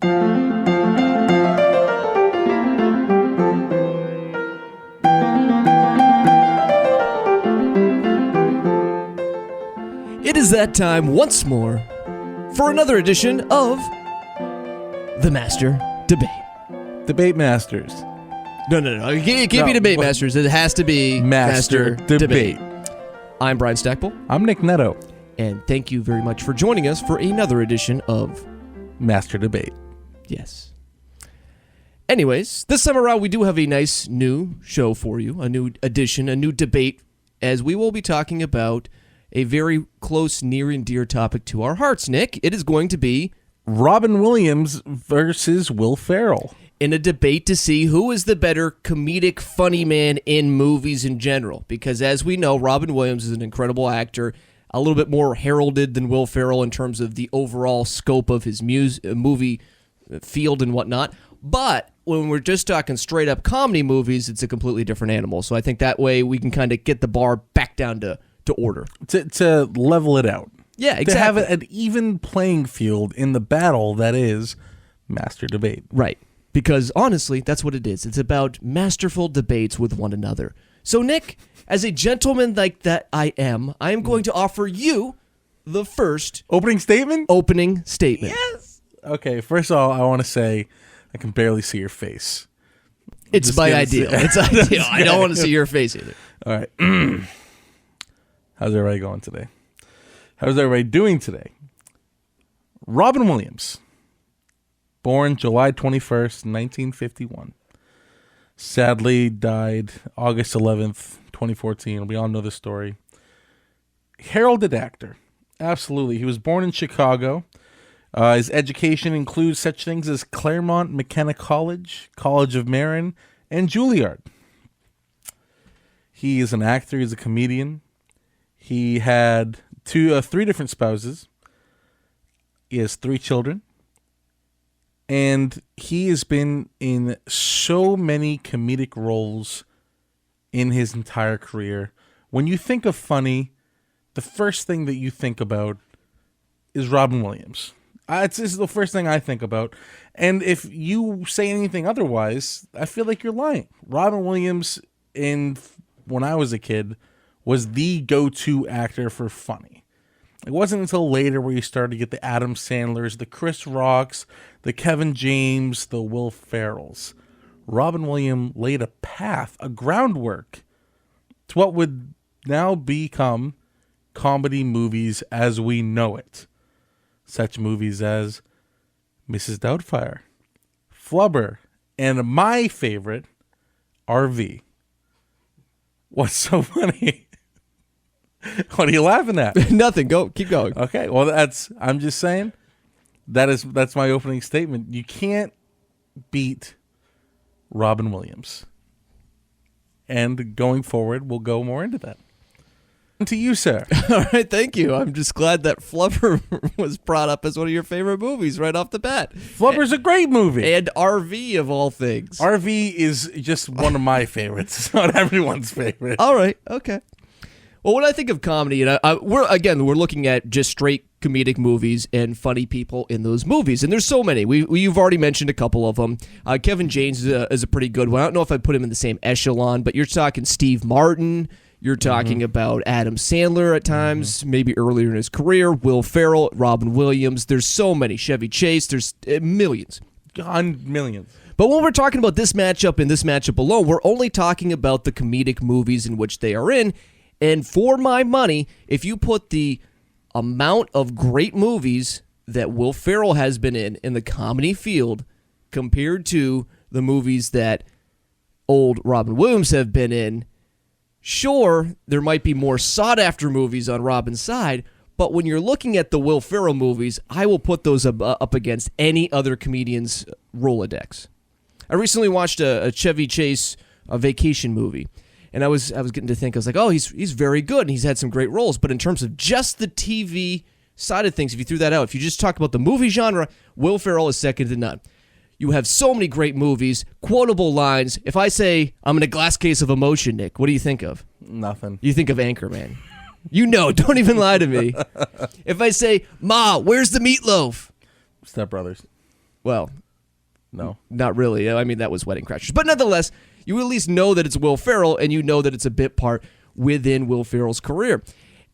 It is that time once more for another edition of The Master Debate. Debate Masters. No. It can't be Debate Masters. It has to be Master Debate. I'm Brian Stackpole. I'm Nick Netto. And thank you very much for joining us for another edition of Master Debate. Yes. Anyways, this time around we do have a nice new show for you, a new edition, a new debate, as we will be talking about a very close, near and dear topic to our hearts, Nick. It is going to be Robin Williams versus Will Ferrell. In a debate to see who is the better comedic funny man in movies in general. Because as we know, Robin Williams is an incredible actor, a little bit more heralded than Will Ferrell in terms of the overall scope of his movie field and whatnot. But when we're just talking straight up comedy movies, it's a completely different animal. So I think that way we can kind of get the bar back down to order. To level it out. Yeah, exactly. To have an even playing field in the battle that is Master Debate. Right. Because honestly, that's what it is. It's about masterful debates with one another. So Nick, as a gentleman like that I am going to offer you the first Opening statement? Yes. Okay, first of all, I want to say I can barely see your face. It's my ideal. It's ideal. I don't want to see your face either. All right. How's everybody going today? How's everybody doing today? Robin Williams, born July 21st, 1951. Sadly died August 11th, 2014. We all know the story. Heralded actor. Absolutely. He was born in Chicago. His education includes such things as Claremont McKenna College, College of Marin, and Juilliard. He is an actor. He's a comedian. He had three different spouses. He has 3 children. And he has been in so many comedic roles in his entire career. When you think of funny, the first thing that you think about is Robin Williams. This is the first thing I think about. And if you say anything otherwise, I feel like you're lying. Robin Williams, when I was a kid, was the go-to actor for funny. It wasn't until later where you started to get the Adam Sandlers, the Chris Rocks, the Kevin James, the Will Ferrells. Robin Williams laid a path, a groundwork, to what would now become comedy movies as we know it. Such movies as Mrs. Doubtfire, Flubber, and my favorite, RV. What's so funny? What are you laughing at? Nothing. Keep going. Okay. Well, I'm just saying that's my opening statement. You can't beat Robin Williams. And going forward, we'll go more into that. And to you, sir. All right. Thank you. I'm just glad that Flubber was brought up as one of your favorite movies right off the bat. Flubber's a great movie. And RV of all things. RV is just one of my favorites. It's not everyone's favorite. All right. Okay. Well, when I think of comedy, and we're looking at just straight comedic movies and funny people in those movies, and there's so many. You've already mentioned a couple of them. Kevin James is a pretty good one. I don't know if I put him in the same echelon, but you're talking Steve Martin. You're talking about Adam Sandler at times, maybe earlier in his career. Will Ferrell, Robin Williams. There's so many. Chevy Chase. There's millions. Millions. But when we're talking about this matchup and this matchup alone, we're only talking about the comedic movies in which they are in. And for my money, if you put the amount of great movies that Will Ferrell has been in the comedy field compared to the movies that old Robin Williams have been in, sure, there might be more sought-after movies on Robin's side, but when you're looking at the Will Ferrell movies, I will put those up against any other comedian's Rolodex. I recently watched a Chevy Chase vacation movie. And I was getting to think, I was like, oh, he's very good, and he's had some great roles. But in terms of just the TV side of things, if you threw that out, if you just talk about the movie genre, Will Ferrell is second to none. You have so many great movies, quotable lines. If I say, I'm in a glass case of emotion, Nick, what do you think of? Nothing. You think of Anchorman. You know, don't even lie to me. If I say, Ma, where's the meatloaf? Step Brothers. Well, No. not really. I mean, that was Wedding Crashers. But nonetheless, you at least know that it's Will Ferrell, and you know that it's a bit part within Will Ferrell's career.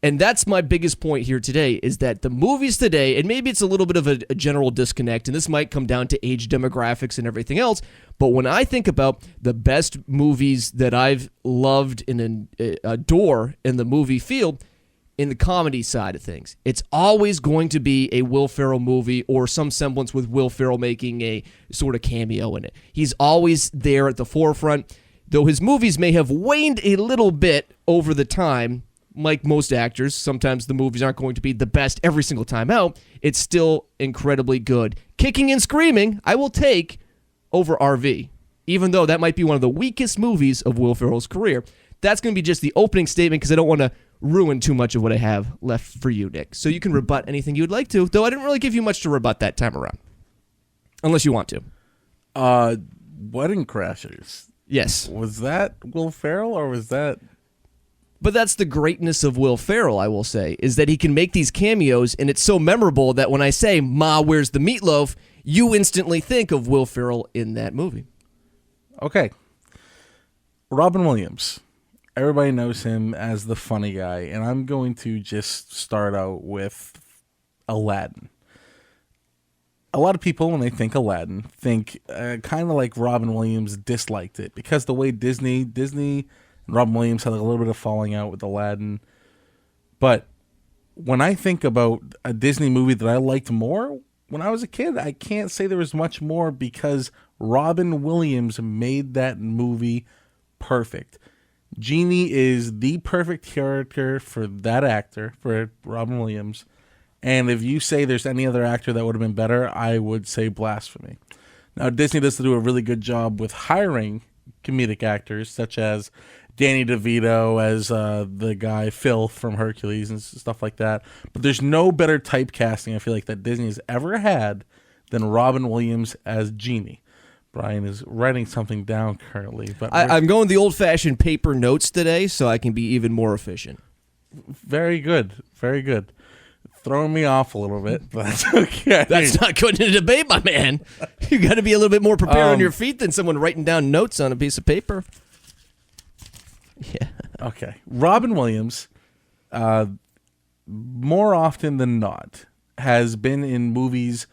And that's my biggest point here today, is that the movies today, and maybe it's a little bit of a general disconnect, and this might come down to age demographics and everything else, but when I think about the best movies that I've loved and adore in the movie field, in the comedy side of things, it's always going to be a Will Ferrell movie or some semblance with Will Ferrell making a sort of cameo in it. He's always there at the forefront, though his movies may have waned a little bit over the time. Like most actors, sometimes the movies aren't going to be the best every single time out. It's still incredibly good. Kicking and Screaming, I will take over RV, even though that might be one of the weakest movies of Will Ferrell's career. That's going to be just the opening statement because I don't want to ruin too much of what I have left for you, Nick. So you can rebut anything you'd like to, though I didn't really give you much to rebut that time around. Unless you want to. Wedding Crashers. Yes. Was that Will Ferrell or was that... But that's the greatness of Will Ferrell, I will say, is that he can make these cameos, and it's so memorable that when I say, Ma, where's the meatloaf, you instantly think of Will Ferrell in that movie. Okay. Robin Williams. Everybody knows him as the funny guy, and I'm going to just start out with Aladdin. A lot of people, when they think Aladdin, think kind of like Robin Williams disliked it, because the way Disney and Robin Williams had a little bit of falling out with Aladdin. But when I think about a Disney movie that I liked more when I was a kid, I can't say there was much more because Robin Williams made that movie perfect. Genie is the perfect character for that actor, for Robin Williams. And if you say there's any other actor that would have been better, I would say blasphemy. Now, Disney does do a really good job with hiring comedic actors, such as Danny DeVito as the guy Phil from Hercules and stuff like that. But there's no better typecasting, I feel like, that Disney has ever had than Robin Williams as Genie. Brian is writing something down currently. But I'm going the old-fashioned paper notes today so I can be even more efficient. Very good. Very good. Throwing me off a little bit, but that's okay. That's not good in a debate, my man. You got to be a little bit more prepared on your feet than someone writing down notes on a piece of paper. Yeah. Okay. Robin Williams, more often than not, has been in movies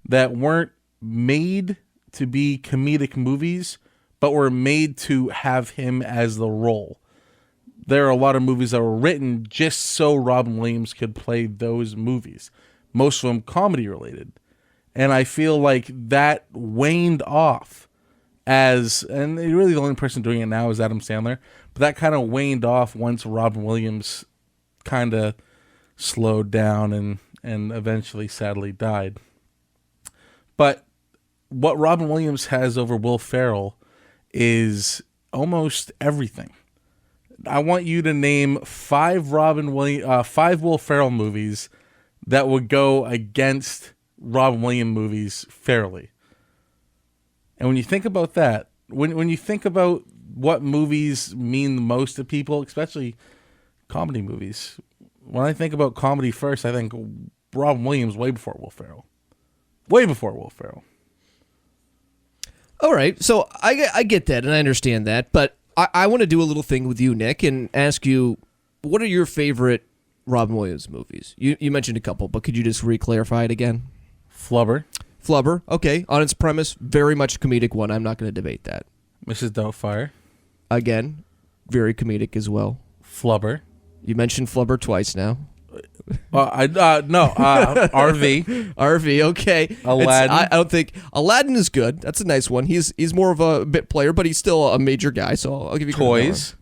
that weren't made to be comedic movies, but were made to have him as the role. There are a lot of movies that were written just so Robin Williams could play those movies, most of them comedy related. And I feel like that waned off and really the only person doing it now is Adam Sandler, but that kind of waned off once Robin Williams kind of slowed down and eventually sadly died. But what Robin Williams has over Will Ferrell is almost everything. I want you to name five Will Ferrell movies that would go against Robin Williams movies fairly. And when you think about that, when you think about what movies mean the most to people, especially comedy movies, when I think about comedy first, I think Robin Williams way before Will Ferrell. Way before Will Ferrell. All right, so I get that and I understand that, but I want to do a little thing with you, Nick, and ask you, what are your favorite Robin Williams movies? You mentioned a couple, but could you just re-clarify it again? Flubber, okay. On its premise, very much a comedic one. I'm not going to debate that. Mrs. Doubtfire. Again, very comedic as well. Flubber. You mentioned Flubber twice now. RV. RV, okay. Aladdin. I don't think Aladdin is good. That's a nice one. He's more of a bit player, but he's still a major guy. So I'll give you Toys.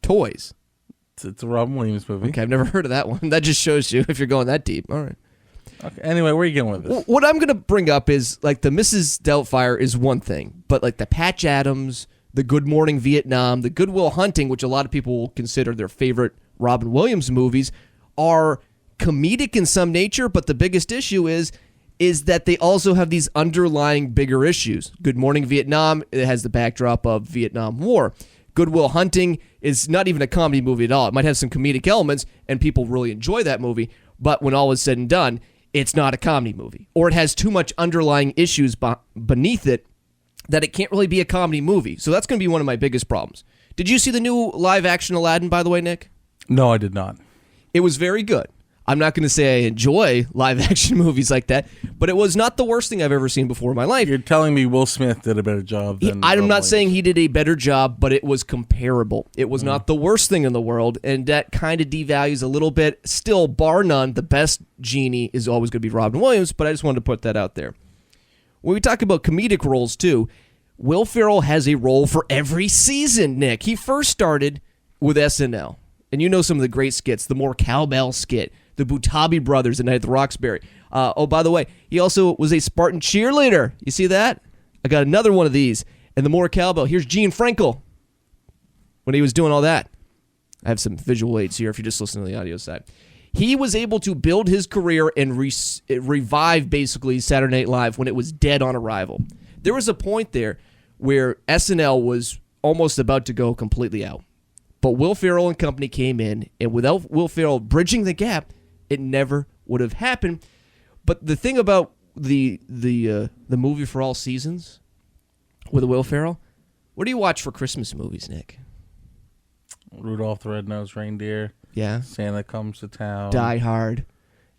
Toys. It's a Robin Williams movie. Okay, I've never heard of that one. That just shows you if you're going that deep. All right. Okay. Anyway, where are you going with this? What I'm going to bring up is like the Mrs. Doubtfire is one thing, but like the Patch Adams, the Good Morning Vietnam, the Good Will Hunting, which a lot of people will consider their favorite Robin Williams movies, are comedic in some nature, but the biggest issue is that they also have these underlying bigger issues. Good Morning Vietnam, it has the backdrop of Vietnam War. Good Will Hunting is not even a comedy movie at all. It might have some comedic elements, and people really enjoy that movie, but when all is said and done, it's not a comedy movie, or it has too much underlying issues beneath it that it can't really be a comedy movie. So that's going to be one of my biggest problems. Did you see the new live-action Aladdin, by the way, Nick? No, I did not. It was very good. I'm not going to say I enjoy live-action movies like that, but it was not the worst thing I've ever seen before in my life. You're telling me Will Smith did a better job than I'm Robin not Williams. saying he did a better job, but it was comparable. It was not the worst thing in the world, and that kind of devalues a little bit. Still, bar none, the best genie is always going to be Robin Williams, but I just wanted to put that out there. When we talk about comedic roles, too, Will Ferrell has a role for every season, Nick. He first started with SNL, and you know some of the great skits, the more cowbell skit, the Butabi Brothers at Night at the Roxbury. Oh, by the way, he also was a Spartan cheerleader. You see that? I got another one of these. And the more cowbell. Here's Gene Frankel when he was doing all that. I have some visual aids here if you're just listening to the audio side. He was able to build his career and revive, basically, Saturday Night Live when it was dead on arrival. There was a point there where SNL was almost about to go completely out. But Will Ferrell and company came in, and without Will Ferrell bridging the gap, it never would have happened. But the thing about the movie for all seasons with Will Ferrell, what do you watch for Christmas movies, Nick? Rudolph the Red-Nosed Reindeer. Yeah. Santa Comes to Town. Die Hard.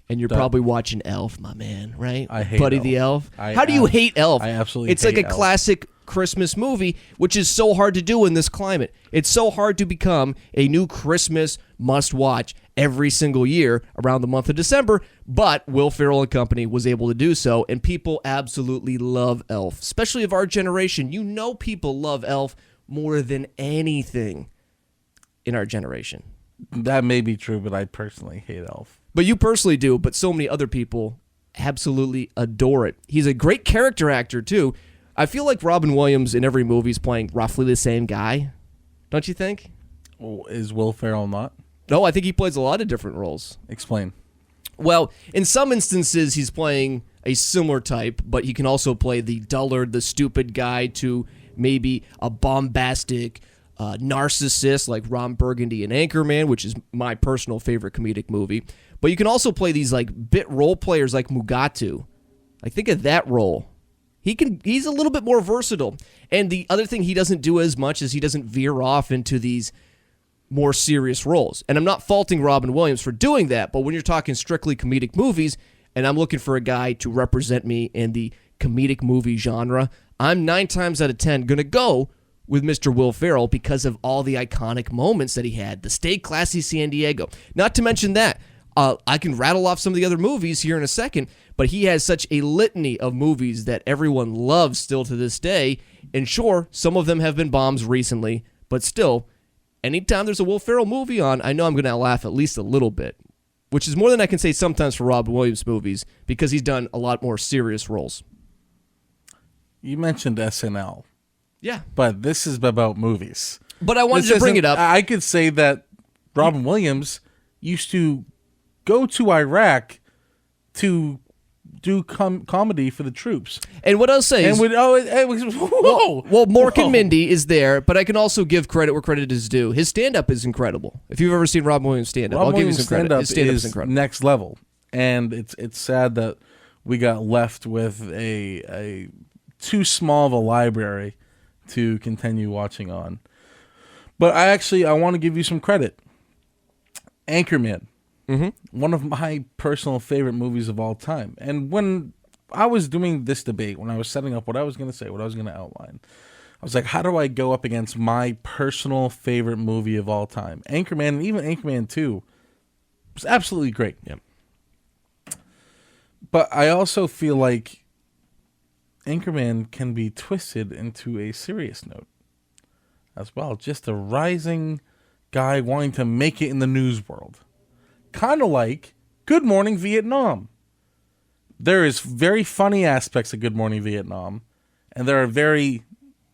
And you're probably watching Elf, my man, right? I hate Buddy Elf. the Elf. How do you hate Elf? I absolutely It's hate like a Elf. classic Christmas movie, which is so hard to do in this climate. It's so hard to become a new Christmas must-watch every single year around the month of December, but Will Ferrell and company was able to do so, and people absolutely love Elf, especially of our generation. You know people love Elf more than anything in our generation. That may be true, but I personally hate Elf. But you personally do, but so many other people absolutely adore it. He's a great character actor, too. I feel like Robin Williams in every movie is playing roughly the same guy. Don't you think? Oh, is Will Ferrell not? No, I think he plays a lot of different roles. Explain. Well, in some instances, he's playing a similar type, but he can also play the dullard, the stupid guy to maybe a bombastic narcissist like Ron Burgundy in Anchorman, which is my personal favorite comedic movie. But you can also play these like bit role players like Mugatu. Like, think of that role. He's a little bit more versatile. And the other thing he doesn't do as much is he doesn't veer off into these more serious roles. And I'm not faulting Robin Williams for doing that, but when you're talking strictly comedic movies, and I'm looking for a guy to represent me in the comedic movie genre, I'm 9 times out of 10 going to go with Mr. Will Ferrell because of all the iconic moments that he had. The Stay Classy San Diego. Not to mention that. I can rattle off some of the other movies here in a second, but he has such a litany of movies that everyone loves still to this day. And sure, some of them have been bombs recently, but still, anytime there's a Will Ferrell movie on, I know I'm going to laugh at least a little bit, which is more than I can say sometimes for Robin Williams movies because he's done a lot more serious roles. You mentioned SNL. Yeah. But this is about movies. But I wanted to bring it up. I could say that Robin Williams used to go to Iraq to do comedy for the troops. And what I'll say is... Whoa! Well, Mork and Mindy is there, but I can also give credit where credit is due. His stand-up is incredible. If you've ever seen Robin Williams stand-up, I'll give you some credit. His stand-up is incredible. Next level. And it's sad that we got left with a too small of a library to continue watching on. But I want to give you some credit. Anchorman. Mm-hmm. One of my personal favorite movies of all time. And when I was doing this debate, when I was setting up what I was going to say, what I was going to outline, I was like, how do I go up against my personal favorite movie of all time? Anchorman, and even Anchorman 2, was absolutely great. Yep. But I also feel like Anchorman can be twisted into a serious note as well. Just a rising guy wanting to make it in the news world. Kind of like Good Morning Vietnam. There is very funny aspects of Good Morning Vietnam, and there are very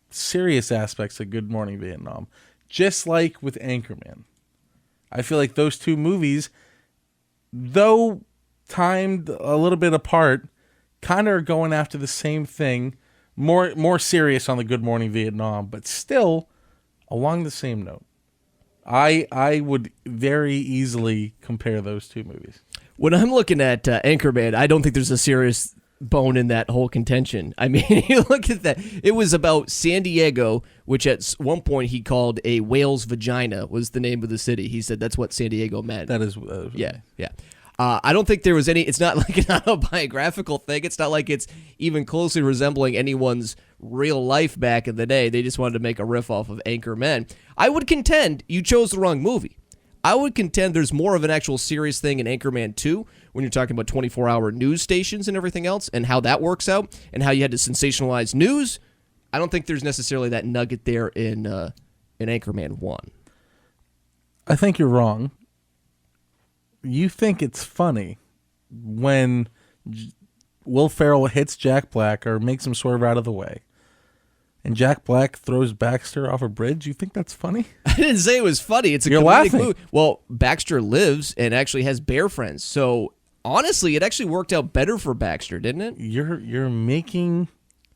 serious aspects of Good Morning Vietnam. Just like with Anchorman. I feel like those two movies, though timed a little bit apart, kind of are going after the same thing. More serious on the Good Morning Vietnam, but still along the same note. I would very easily compare those two movies. When I'm looking at Anchorman, I don't think there's a serious bone in that whole contention. I mean, you look at that. It was about San Diego, which at one point he called a whale's vagina was the name of the city. He said that's what San Diego meant. That is... yeah. I don't think there was any... It's not like an autobiographical thing. It's not like it's even closely resembling anyone's real life back in the day. They just wanted to make a riff off of Anchorman. I would contend you chose the wrong movie. I would contend there's more of an actual serious thing in Anchorman 2 when you're talking about 24-hour news stations and everything else and how that works out and how you had to sensationalize news. I don't think there's necessarily that nugget there in Anchorman 1. I think you're wrong. You think it's funny when Will Ferrell hits Jack Black or makes him swerve out of the way, and Jack Black throws Baxter off a bridge. You think that's funny? I didn't say it was funny. It's a You're comedic laughing. movie. Well, Baxter lives and actually has bear friends. So honestly, it actually worked out better for Baxter, didn't it? You're making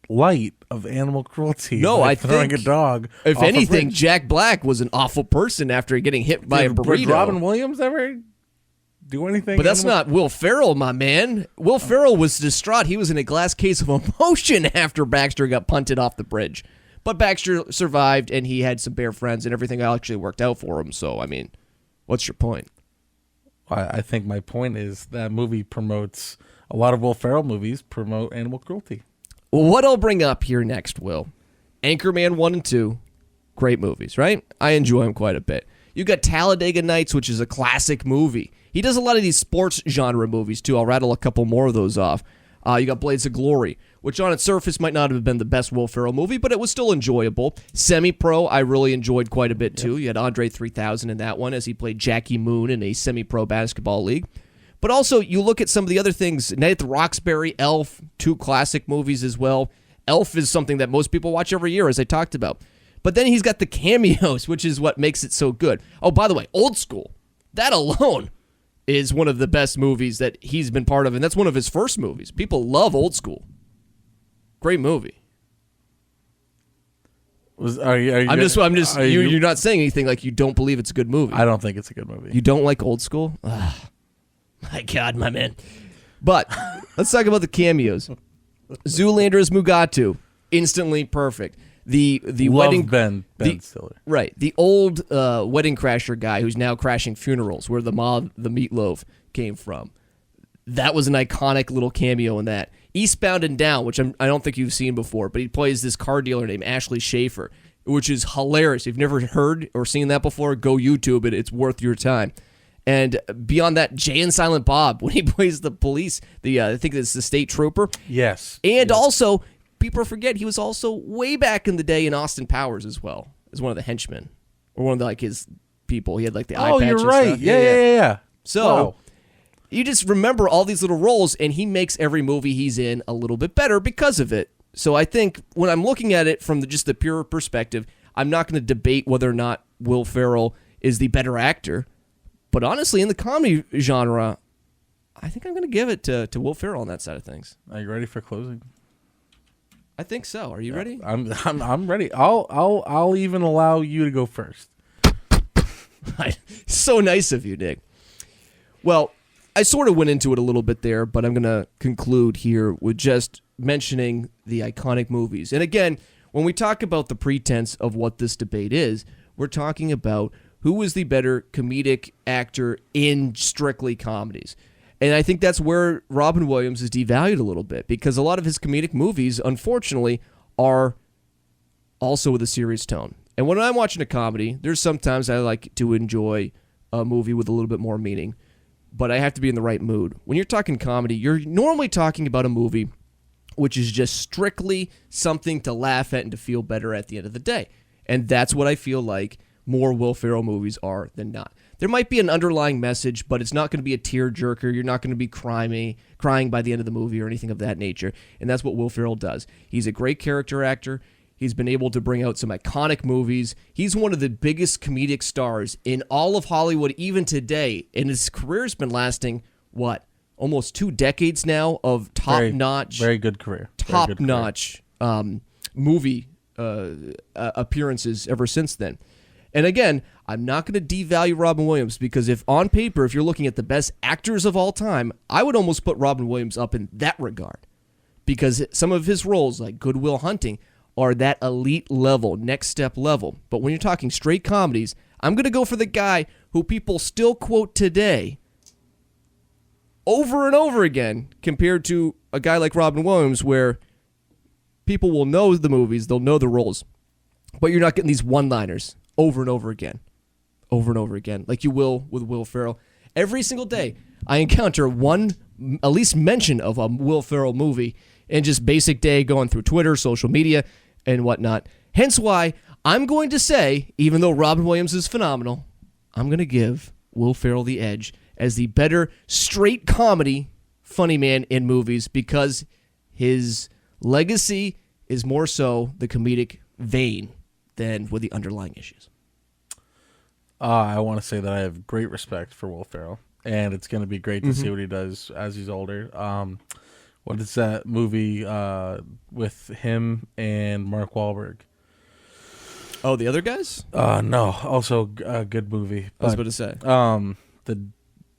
light of animal cruelty. No, by I throwing think a dog. If off a anything, bridge. Jack Black was an awful person after getting hit by a Did burrito. Robin Williams ever do anything? But that's not Will Ferrell, my man. Will Ferrell was distraught. He was in a glass case of emotion after Baxter got punted off the bridge. But Baxter survived, and he had some bear friends, and everything actually worked out for him. So, I mean, what's your point? I think my point is that movie promotes... A lot of Will Ferrell movies promote animal cruelty. Well, what I'll bring up here next, Will. Anchorman 1 and 2, great movies, right? I enjoy them quite a bit. You got Talladega Nights, which is a classic movie. He does a lot of these sports genre movies, too. I'll rattle a couple more of those off. You got Blades of Glory, which on its surface might not have been the best Will Ferrell movie, but it was still enjoyable. Semi-Pro, I really enjoyed quite a bit, too. You had Andre 3000 in that one as he played Jackie Moon in a semi-pro basketball league. But also, you look at some of the other things. Night at the Roxbury, Elf, two classic movies as well. Elf is something that most people watch every year, as I talked about. But then he's got the cameos, which is what makes it so good. Oh, by the way, Old School. That alone is one of the best movies that he's been part of, and that's one of his first movies. People love Old School. Great movie. You're not saying anything like you don't believe it's a good movie. I don't think it's a good movie. You don't like Old School? Ugh. My God, my man. But let's talk about the cameos. Zoolander's Mugatu, instantly perfect. The Love wedding Ben Stiller. Right. The old wedding crasher guy who's now crashing funerals, where the meatloaf came from. That was an iconic little cameo in that. Eastbound and Down, which I don't think you've seen before, but he plays this car dealer named Ashley Schaefer, which is hilarious. If you've never heard or seen that before, go YouTube it. It's worth your time. And beyond that, Jay and Silent Bob, when he plays the police, I think it's the state trooper. Yes. And also, people forget he was also way back in the day in Austin Powers as well, as one of the henchmen. Or one of his people. He had like the eye patch. Oh, you're right. Stuff. Yeah. So, you just remember all these little roles, and he makes every movie he's in a little bit better because of it. So I think when I'm looking at it from just the pure perspective, I'm not going to debate whether or not Will Ferrell is the better actor. But honestly, in the comedy genre, I think I'm going to give it to Will Ferrell on that side of things. Are you ready for closing? I think so. Are you ready? I'm ready. I'll even allow you to go first. So nice of you, Nick. Well, I sort of went into it a little bit there, but I'm going to conclude here with just mentioning the iconic movies. And again, when we talk about the pretense of what this debate is, we're talking about who is the better comedic actor in strictly comedies. And I think that's where Robin Williams is devalued a little bit, because a lot of his comedic movies, unfortunately, are also with a serious tone. And when I'm watching a comedy, there's sometimes I like to enjoy a movie with a little bit more meaning, but I have to be in the right mood. When you're talking comedy, you're normally talking about a movie which is just strictly something to laugh at and to feel better at the end of the day. And that's what I feel like more Will Ferrell movies are than not. There might be an underlying message, but it's not going to be a tearjerker. You're not going to be crying by the end of the movie or anything of that nature. And that's what Will Ferrell does. He's a great character actor. He's been able to bring out some iconic movies. He's one of the biggest comedic stars in all of Hollywood, even today. And his career's been lasting, almost 2 decades now of top-notch. Very good career. Top-notch movie appearances ever since then. And again, I'm not going to devalue Robin Williams because if on paper, if you're looking at the best actors of all time, I would almost put Robin Williams up in that regard because some of his roles, like Good Will Hunting, are that elite level, next step level. But when you're talking straight comedies, I'm going to go for the guy who people still quote today over and over again compared to a guy like Robin Williams where people will know the movies, they'll know the roles, but you're not getting these one-liners over and over again, like you will with Will Ferrell. Every single day, I encounter one, at least mention of a Will Ferrell movie in just basic day going through Twitter, social media, and whatnot. Hence why I'm going to say, even though Robin Williams is phenomenal, I'm going to give Will Ferrell the edge as the better straight comedy funny man in movies because his legacy is more so the comedic vein than with the underlying issues. I want to say that I have great respect for Will Ferrell, and it's going to be great to see what he does as he's older. What is that movie with him and Mark Wahlberg? Oh, the other guys? No, also a good movie. I was about to say. The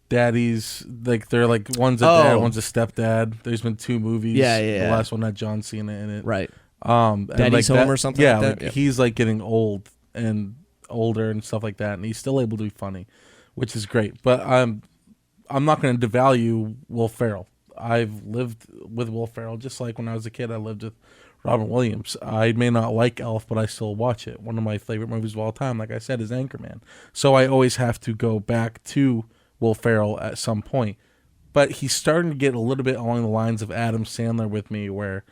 daddies, like they're like one's a dad, one's a stepdad. There's been 2 movies. Yeah. The last one had John Cena in it. Right. Daddy's Home or something like that? Yeah, he's like getting old and older and stuff like that, and he's still able to be funny, which is great. But I'm not going to devalue Will Ferrell. I've lived with Will Ferrell just like when I was a kid. I lived with Robin Williams. I may not like Elf, but I still watch it. One of my favorite movies of all time, like I said, is Anchorman. So I always have to go back to Will Ferrell at some point. But he's starting to get a little bit along the lines of Adam Sandler with me, where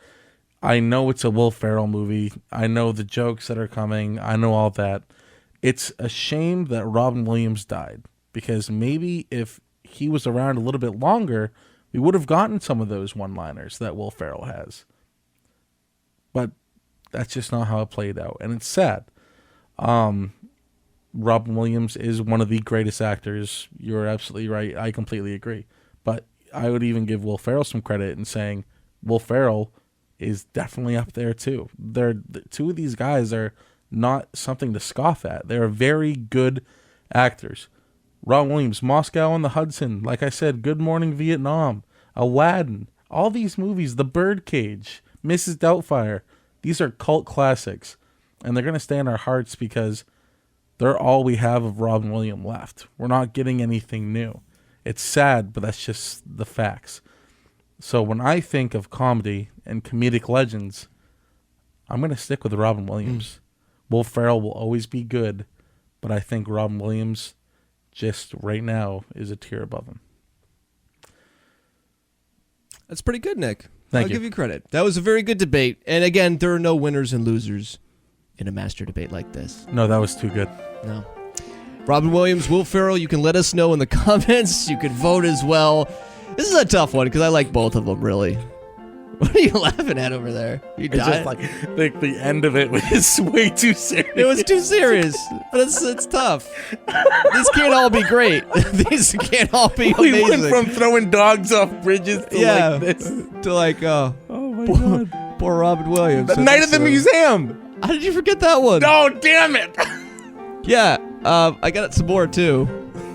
I know it's a Will Ferrell movie. I know the jokes that are coming. I know all that. It's a shame that Robin Williams died, because maybe if he was around a little bit longer, we would have gotten some of those one-liners that Will Ferrell has. But that's just not how it played out, and it's sad. Robin Williams is one of the greatest actors. You're absolutely right. I completely agree. But I would even give Will Ferrell some credit in saying Will Ferrell is definitely up there too. The 2 of these guys are not something to scoff at. They're very good actors. Robin Williams, Moscow on the Hudson, like I said, Good Morning Vietnam, Aladdin, all these movies, The Birdcage, Mrs. Doubtfire, these are cult classics, and they're going to stay in our hearts because they're all we have of Robin Williams left. We're not getting anything new. It's sad, but that's just the facts. So when I think of comedy and comedic legends, I'm going to stick with Robin Williams. Will Ferrell will always be good, but I think Robin Williams just right now is a tier above him. That's pretty good, Nick. Thank I'll you. give you credit. That was a very good debate. And again, there are no winners and losers in a master debate like this. No, that was too good. No. Robin Williams, Will Ferrell, you can let us know in the comments. You can vote as well. This is a tough one because I like both of them, really. What are you laughing at over there? You It's died? just like the end of it was way too serious. It was too serious, but it's tough. These can't all be great. These can't all be We amazing. went from throwing dogs off bridges to like this. to like, Oh my god. poor Robin Williams. The Night at the Museum. How did you forget that one? Oh, damn it. Yeah, I got some more too.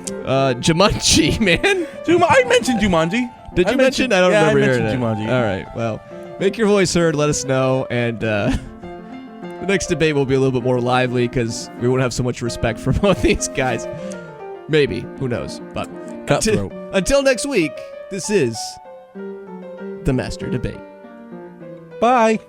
Jumanji, man. I mentioned Jumanji. Did you mention? I don't remember I hearing mentioned it. Jumanji. All right, well, make your voice heard. Let us know, and the next debate will be a little bit more lively because we won't have so much respect for both these guys. Maybe, who knows? But Cutthroat. until next week, this is the Master Debate. Bye.